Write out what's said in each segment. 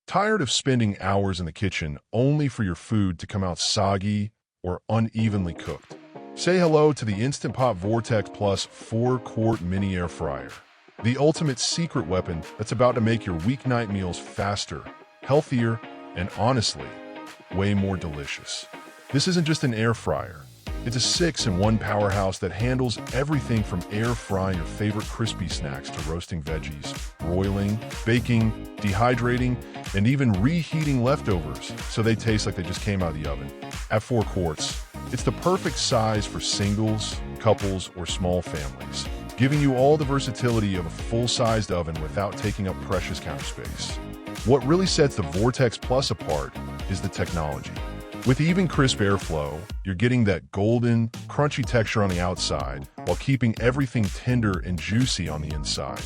Tired of spending hours in the kitchen only for your food to come out soggy or unevenly cooked? Say hello to the Instant Pot Vortex Plus 4-quart mini air fryer, the ultimate secret weapon that's about to make your weeknight meals faster, healthier, and honestly, way more delicious. This isn't just an air fryer. It's a 6-in-1 powerhouse that handles everything from air frying your favorite crispy snacks to roasting veggies, broiling, baking, dehydrating, and even reheating leftovers so they taste like they just came out of the oven. At 4 quarts, it's the perfect size for singles, couples, or small families, giving you all the versatility of a full-sized oven without taking up precious counter space. What really sets the Vortex Plus apart is the technology. With even crisp airflow, you're getting that golden, crunchy texture on the outside while keeping everything tender and juicy on the inside,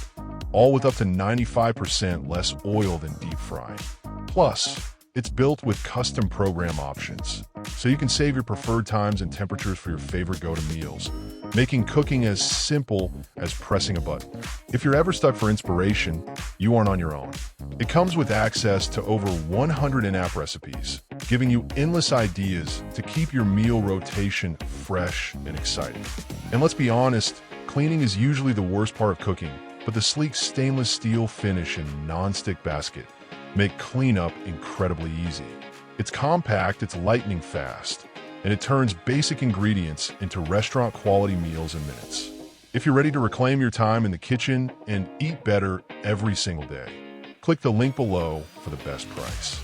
all with up to 95% less oil than deep frying. Plus, it's built with custom program options, so you can save your preferred times and temperatures for your favorite go-to meals, making cooking as simple as pressing a button. If you're ever stuck for inspiration, you aren't on your own. It comes with access to over 100 in-app recipes, giving you endless ideas to keep your meal rotation fresh and exciting. And let's be honest, cleaning is usually the worst part of cooking, but the sleek stainless steel finish and non-stick basket make cleanup incredibly easy. It's compact, it's lightning fast, and it turns basic ingredients into restaurant-quality meals in minutes. If you're ready to reclaim your time in the kitchen and eat better every single day, click the link below for the best price.